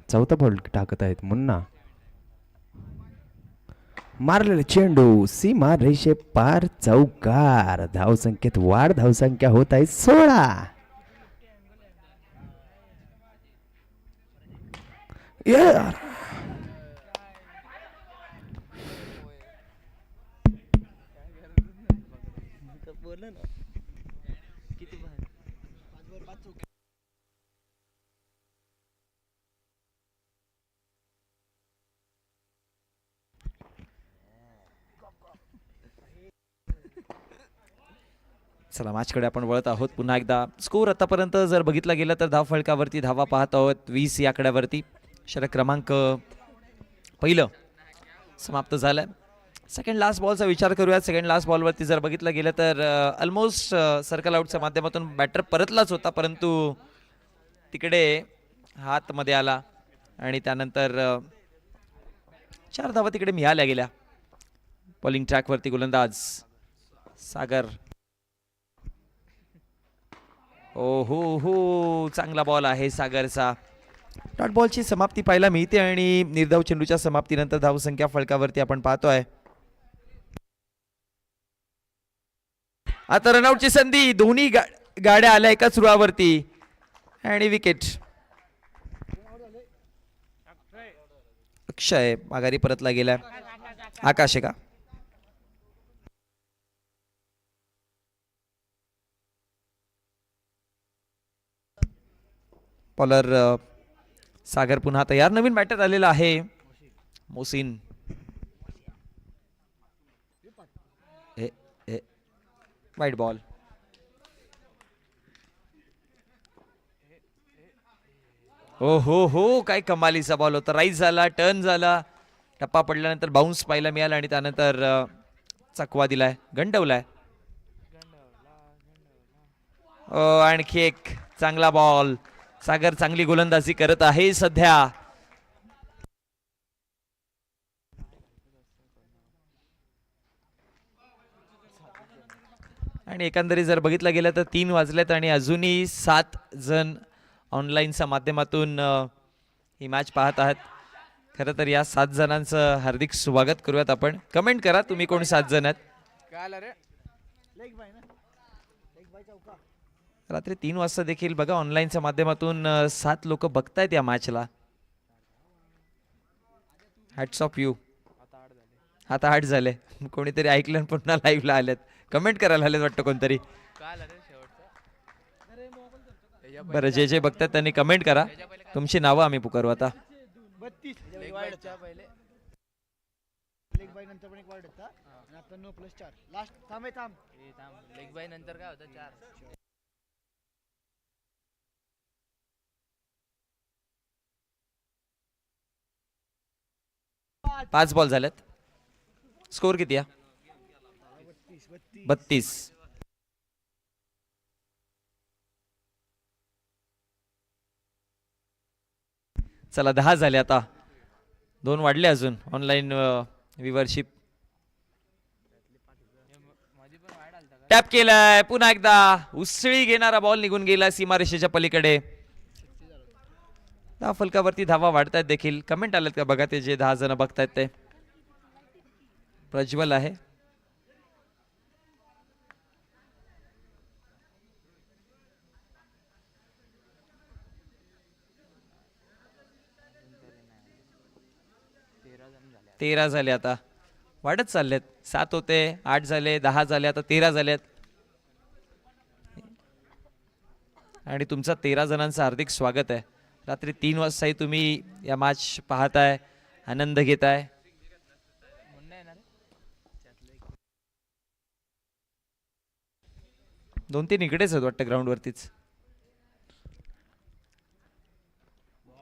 चौथा बॉल टाकत आहेत मुन्ना. मारलेला चेंडू सीमा रेषे पार, चौकार. धावसंख्येत वाढ, धावसंख्या होत आहे 16. चला मॅचकडे आपण वळत आहोत पुन्हा एकदा. स्कोर आतापर्यंत जर बघितला गेला तर धाव फलकावरती धावा पाहत आहोत 20 या आकड्यावरती. षटक क्रमांक पहिलं समाप्त झालंय. सेकंड लास्ट बॉलचा विचार करूयात. सेकंड लास्ट बॉलवरती जर बघितलं गेलं तर ऑलमोस्ट सर्कल आउटच्या माध्यमातून बॅटर परतलाच होता, परंतु तिकडे हातमध्ये आला आणि त्यानंतर 4 धावा तिकडे मिळाल्या गेल्या. बॉलिंग ट्रॅकवरती गोलंदाज सागर. ओ हो हो, चांगला बॉल आहे सागरचा. डॉट बॉलची समाप्ती पाहायला मिळते आणि निर्धाव चेंडूच्या समाप्तीनंतर धावसंख्या फलकावरती आपण पाहतोय. आता रनआउटची संधी. दोन्ही गाड्या आल्या एकाच रुळावरती आणि विकेट. अक्षय माघारी परतला गेला. आकाश आहे का? बॉलर सागर पुन्हा तयार. नवीन बॅटर आलेला आहे मोसिन. वाईट बॉल. हो हो हो, काय कमालीचा बॉल होता. राईज झाला, टर्न झाला, टप्पा पडल्यानंतर बाउन्स पाहायला मिळाला आणि त्यानंतर चकवा दिलाय, गंडवलाय. आणखी एक चांगला बॉल. सागर चांगली गोलंदाजी करत आहे सध्या. आणि एकंदरीत जर बघितलं गेलं तर 3 वाजलेत आणि अजूनही 7 जण ऑनलाईनच्या माध्यमातून ही मॅच पाहत आहात. खरं तर या 7 जणांचं हार्दिक स्वागत करूयात आपण. कमेंट करा तुम्ही कोण 7 जण आहेत. रात्री 3 वाजता देखील बघा ऑनलाईनच्या माध्यमातून 7 लोक बघतायत या मॅचला. Hats off you. आता 8 झाले. कोणीतरी ऐकलं पुन्हा लाईव्हला आलेत. कमेंट करायला आलेत वाटतं कोणतरी. बरं, जे जे बघतात त्यांनी कमेंट करा. तुमची नावं आम्ही पुकारू आता. पाच बॉल झालेत. स्कोर किती आहे? 32. चला 10 झाले आता. 2 वाढले अजून ऑनलाईन व्ह्यूवरशिप. टॅप केलाय पुन्हा एकदा. उसळी घेणारा बॉल निघून गेला सीमारेषेच्या पलीकडे. धाव फलकावरती धावा वाढतायत देखील. कमेंट आलेत का बघा ते जे 10 जण बघतायत ते. प्रज्वल आहे. तेरा झाले आता. वाढत चाललेत. 7 होते, 8 झाले, 10 झाले, आता 13 झालेत. आणि तुमचा 13 जणांचं हार्दिक स्वागत आहे. रात्री 3 वाजताही तुम्ही या मॅच पाहताय, आनंद घेताय. दोन तीन इकडेच आहेत वाटतं ग्राउंड वरतीच.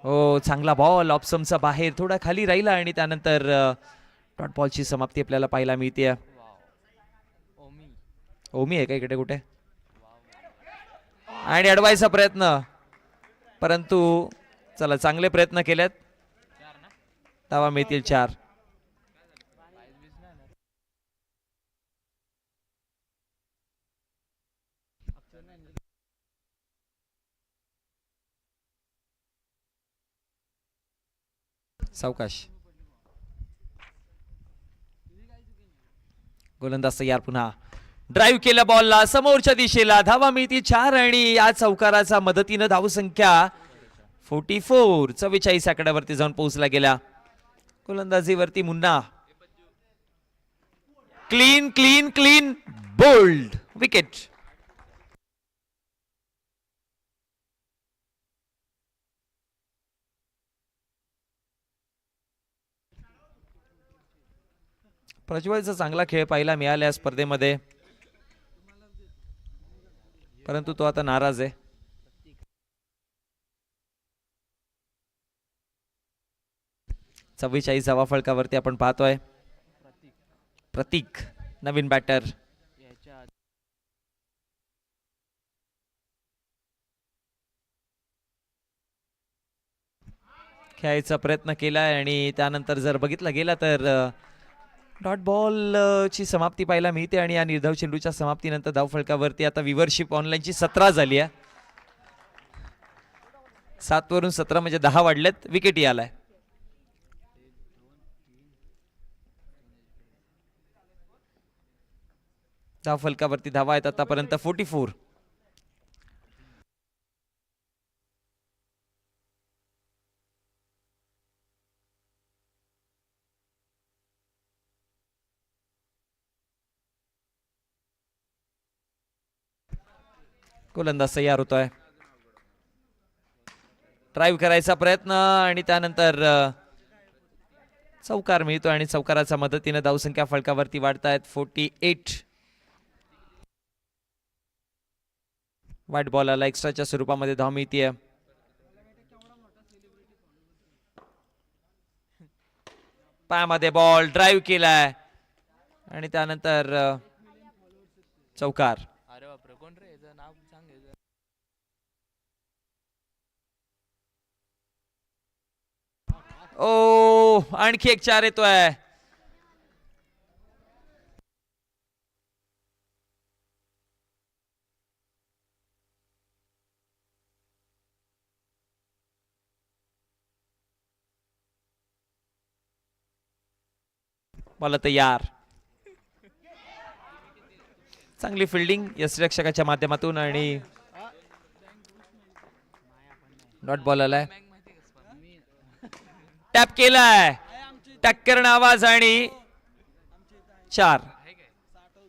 हो, चांगला बॉल ऑप्शनचा बाहेर थोडा खाली राहिला आणि त्यानंतर डॉट बॉलची समाप्ती आपल्याला पाहायला मिळते. ओमी आहे का इकडे कुठे? आणि अडवायचा प्रयत्न, परंतु चला चांगले प्रयत्न केलेत. धावा मिळतील 4. सावकाश. गोलंदाज तयार. पुन्हा ड्राईव्ह केला बॉलला समोरच्या दिशेला. धावा मिळती 4 आणि या चौकाराच्या मदतीनं धावसंख्या 44 44 आकड्यावरती जाऊन पोहोचला गेला. गोलंदाजीवरती Munna. Clean clean clean bowled wicket. प्रज्वलचा चांगला खेळ पाहायला मिळाला या स्पर्धेमध्ये, परंतु तो आता नाराज आहे. चव्वेचाळीस धावा फलकावरती आपण पाहतोय. प्रतीक नवीन बॅटर. खेळायचा प्रयत्न केलाय आणि त्यानंतर जर बघितलं गेला तर डॉट बॉल ची समाप्ती पाहायला मिळते आणि या निर्धाव चेंडूच्या समाप्तीनंतर धाव फलकावरती आता व्ह्यूवरशिप ऑनलाईनची 17 झाली आहे. 7 वरून 17 म्हणजे 10 वाढलेत. विकेटही आलाय. धाव फलकावरती धावा आहेत आतापर्यंत 44. गोलंदाज तयार होतोय. ड्राईव्ह करायचा प्रयत्न आणि त्यानंतर चौकार मिळतोय आणि चौकाराच्या मदतीने धावसंख्या फलकावरती वाढतायत 48. व्हाईट बॉलला एक्स्ट्राच्या स्वरूपामध्ये धाव मिळतीये. पायामध्ये बॉल ड्राईव्ह केलाय आणि त्यानंतर चौकार. ओ आणखी एक 4 येतोय. बॉल तयार. चांगली फिल्डिंग यष्टिरक्षकाच्या माध्यमातून आणि डॉट बॉल आलाय. टॅप केलाय. टक्करन आवाज आणि 4.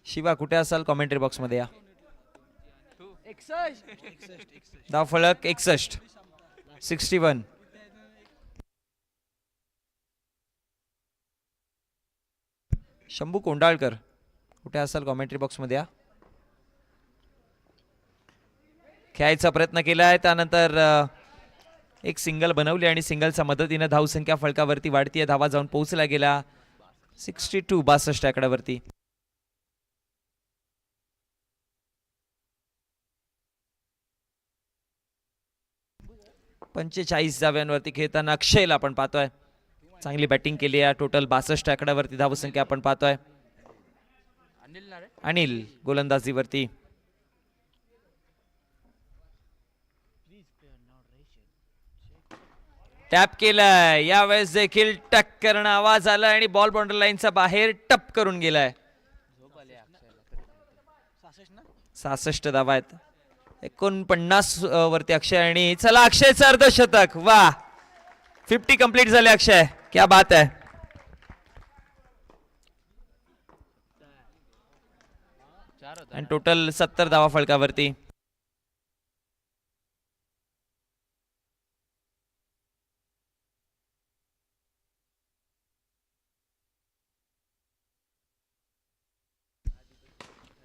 शिवा कुठे असाल कॉमेंट्री बॉक्स मध्ये या. धाव फलक 61. 61. शंभू कोंडाळकर कुठे असाल कॉमेंट्री बॉक्स मध्ये या. खेळायचा प्रयत्न केलाय त्यानंतर एक सिंगल बनवली आणि सिंगलच्या मदतीने धावसंख्या फलकावरती वाढतीये. धावा जाऊन पोहोचला गेला 62 62 आकड्यावरती. पंचेचाळीस धाव्यांवरती खेळताना अक्षयला आपण पाहतोय. चांगली बॅटिंग केली आहे. टोटल 62 आकड्यावरती धावसंख्या आपण पाहतोय. अनिल गोलंदाजीवरती. टॅप केलाय. यावेळेस देखील टक्करन आवाज आला आणि बॉल बाउंड्री लाईनचा बाहेर टप करून गेलाय. 66 धावा आहेत. 49 वरती अक्षय आणि चला अक्षयचं अर्धशतक. वा 50 कंप्लीट झाले अक्षय. क्या बात आहे. आणि टोटल 70 धावा फलकावरती.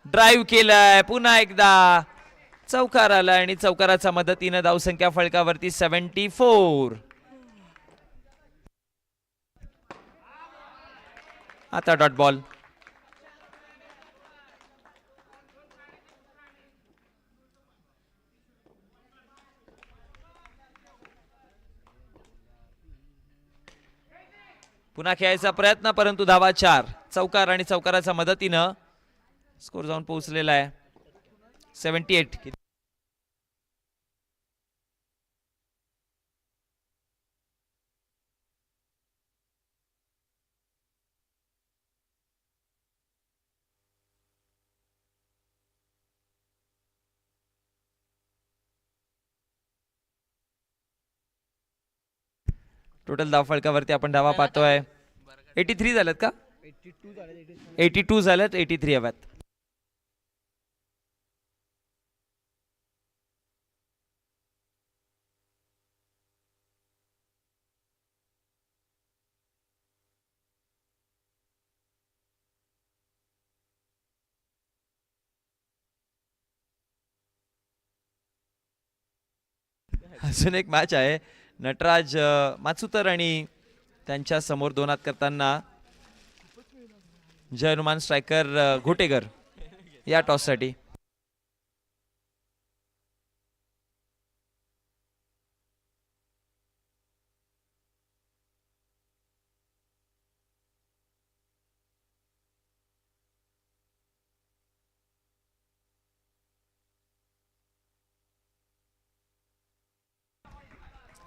ड्राईव्ह केलाय. पुन्हा एकदा चौकार आला आणि चौकाराच्या मदतीने धावसंख्या फलकावरती 74. आता डॉट बॉल. पुन्हा खेळायचा प्रयत्न परंतु धावा 4. चौकार आणि चौकाराच्या मदतीनं स्कोर जाऊन पोहोचलेला आहे 78. टोटल धाव फलकावरती आपण धावा पाहतोय 83 झाल्यात का 82 झाल्यात 83 हव्यात. अजून एक मॅच आहे नटराज माचुतर आणि त्यांच्या समोर दोनात करताना जय हनुमान स्ट्रायकर घोटेकर या टॉससाठी.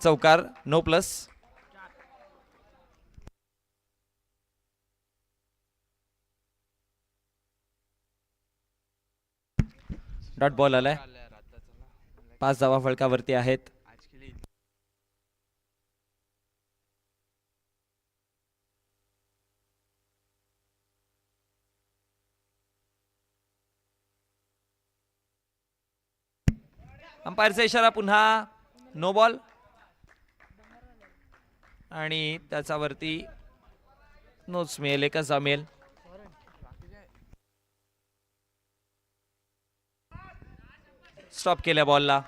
चौकार नो प्लस. डॉट बॉल आलाय. 5 धावा फलकावरती आहेत. अंपायरचा इशारा पुन्हा नो बॉल आणि त्याच्यावरती नोच मिळेल एकच मिळेल. स्टॉप केल्या बॉलला.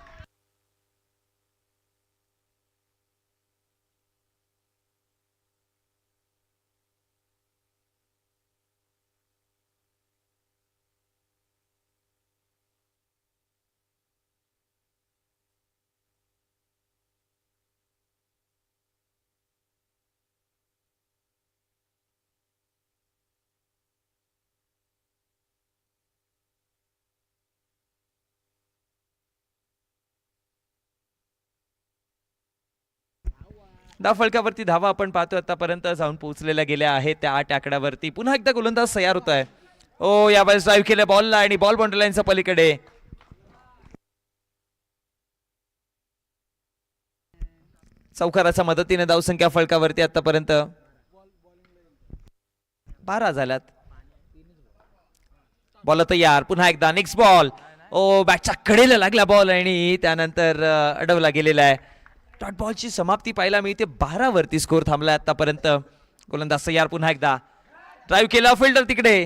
धाव फलकावरती धावा आपण पाहतो आतापर्यंत जाऊन पोहोचलेल्या गेल्या आहेत त्या 8 आकड्यावरती. पुन्हा एकदा गोलंदाज तयार होत आहे. ओ यावेळेस ड्राईव्ह केल्या बॉलला आणि बॉल बाउंड्री लाईनच्या पलीकडे. चौकाराच्या मदतीने धावसंख्या फलकावरती आतापर्यंत 12 झाल्यात. बॉल तयार. पुन्हा एकदा नेक्स्ट बॉल. ओ बॅटच्या कडेला लागला बॉल आणि त्यानंतर अडवला गेलेला आहे. डॉट बॉलची समाप्ती पाहायला मिळते. 12 वरती स्कोर थांबलाय आतापर्यंत. गोलंदाज तयार. पुन्हा एकदा ड्राईव्ह केला फिल्डर तिकडे.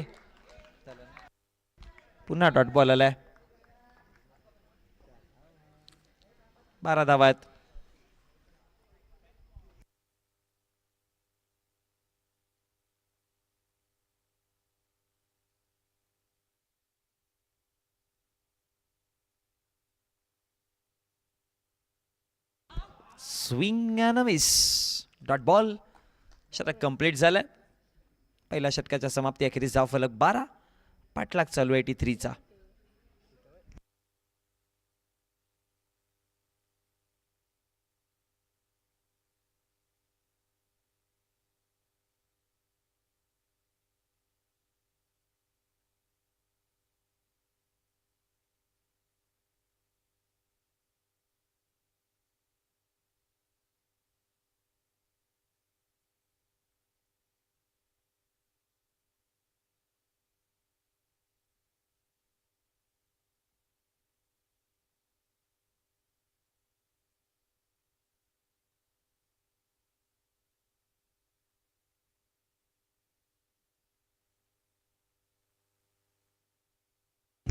पुन्हा डॉट बॉल आलाय. 12 धावा आहेत. Swing and a miss. Dot ball. षटक कंप्लीट झालं. पहिल्या षटकाच्या समाप्ती अखेरीस धाव फलक 12. पाठलाग चालू आहे 83 चा.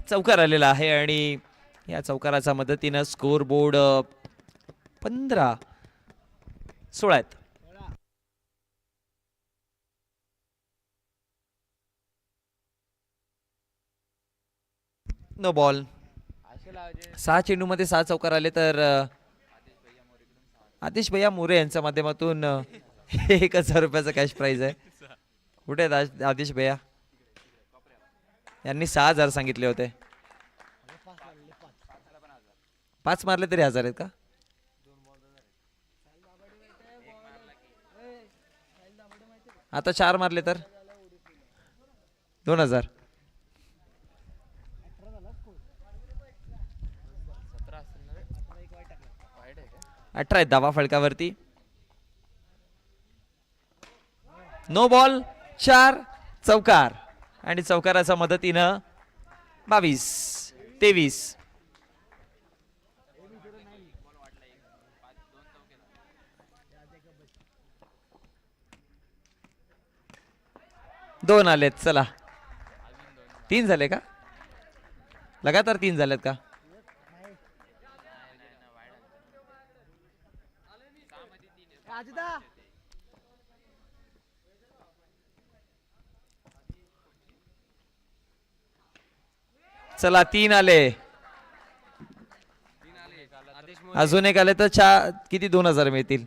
चौकार आलेला आहे आणि या चौकाराच्या मदतीनं स्कोर बोर्ड 15-16 आहेत. No ball. 6 चेंडूमध्ये 6 चौकार आले तर आतिश भैया मोरे यांच्या माध्यमातून 1000 रुपयाचा कॅश प्राइज आहे. कुठे आहेत आतिश भैया? यांनी 6000 सांगितले होते. 5 मारले तरी 1000 आहेत का? आता 4 मारले तर 2000. 18 आहेत धावा फलकावरती. नो बॉल 4 चौकार आणि चौकाराच्या मदतीनं 22-23. दोन आलेत. चला 3 झाले का? लगातार 3 झालेत का? चला 3 आले. अजून एक आले तर किती 2000 मिळतील.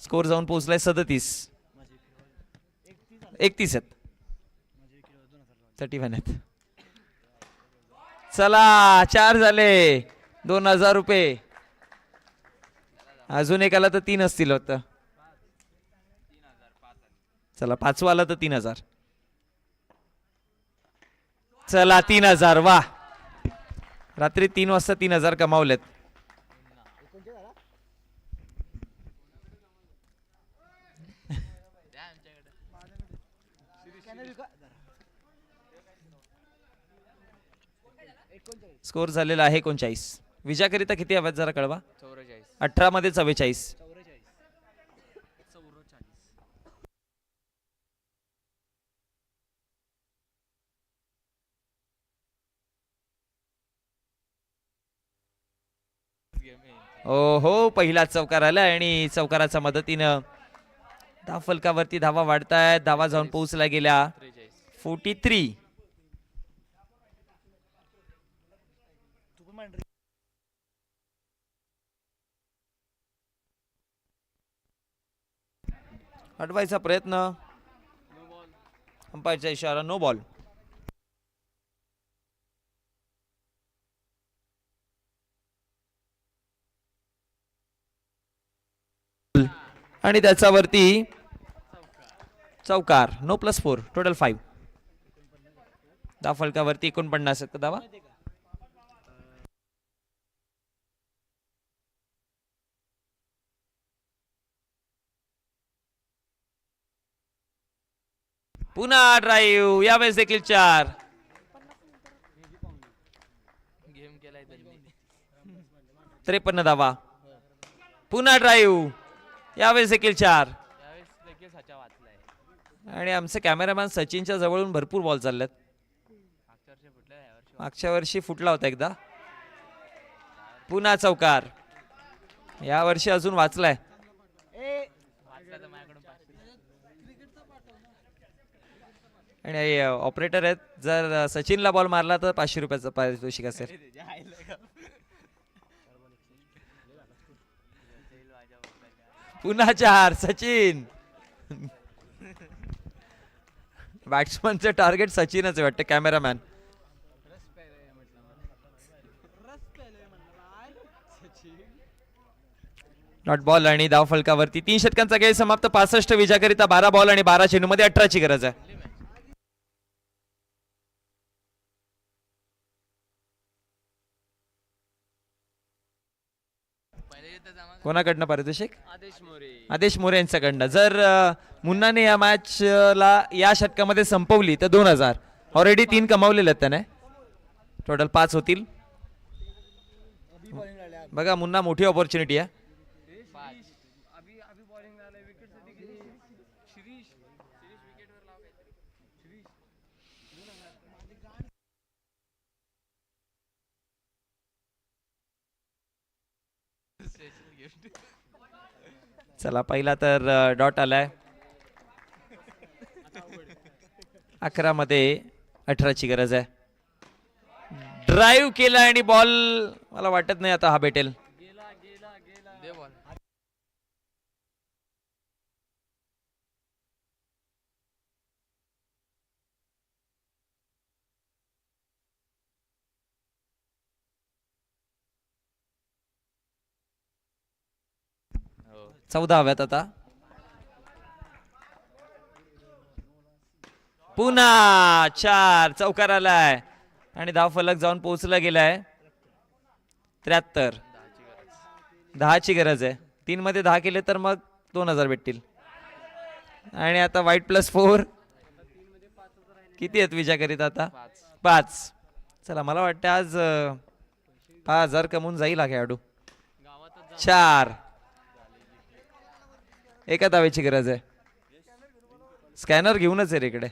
स्कोर जाऊन पोहोचलाय 37. 31 आहेत. 31 आहेत. चला 4 झाले. 2000 रुपये. अजून एक आला तर 3 असतील होतं. चला 5वा आला तर 3000. चला 3000. वा, रात्री 3 वाजता 3000 कमावलेत. स्कोर झालेला आहे 39. विजयाकरिता किती हव्यात जरा कळवा. 18 मध्ये 44. हो, पहिला चौकार आला आणि चौकाराच्या मदतीनं धाव फलकावरती धावा वाढतायत. धावा जाऊन पोहोचला गेल्या 43. अडवायचा प्रयत्न. अंपायरचा इशारा नो बॉल. आणि त्याच्यावरती चौकार. No +4 total 5. धाव फलकावरती 49 धावा. पुन्हा ड्राईव्ह. यावेळेस देखील 4. 53 धावा. पुन्हा ड्राईव्ह. यावेळेस देखील 4. आणि आमचे कॅमेरामॅन सचिनच्या जवळून भरपूर बॉल चाललेत. मागच्या वर्षी फुटला होता एकदा. पुन्हा चौकार. या वर्षी अजून वाचलाय. आणि ऑपरेटर आहेत. जर सचिनला बॉल मारला तर 500 रुपयाचं पारितोषिक असेल. पुन्हा 4. सचिन. बॅट्समनचं टार्गेट सचिनच वाटतं. कॅमेरामॅन. नॉट बॉल आणि धाव फलकावरती 3 षटकांचा खेळ समाप्त. 65 विजयाकरिता 12 बॉल आणि 12 चेंडूमध्ये 18ची गरज आहे. कोणाकडनं पारितोषिक? आदेश मोरे यांच्याकडनं. जर मुन्नाने या मॅचला या षटकामध्ये संपवली तर 2000. ऑलरेडी 3 कमावलेले आहेत त्याने. टोटल 5 होतील. बघा मुन्ना मोठी ऑपॉर्च्युनिटी आहे. चला पहिला तर डॉट आलाय. 11 मध्ये 18ची गरज आहे. ड्राईव्ह केला आणि बॉल मला वाटत नाही आता हा भेटेल. चौदा हव्यात आता. पुन्हा 4 चौकार आलाय आणि धाव फलक जाऊन पोहोचला गेलाय 73. 10ची गरज आहे. 3 मध्ये 10 केले तर मग 2000 भेटतील. आणि आता वाईट +4 किती आहेत विचारकरिता आता 5. चला मला वाटतं आज 5000 कमवून जाईल हा खेळाडू. 4 एका धावेची गरज आहे. स्कॅनर घेऊनच आहे रे इकडे.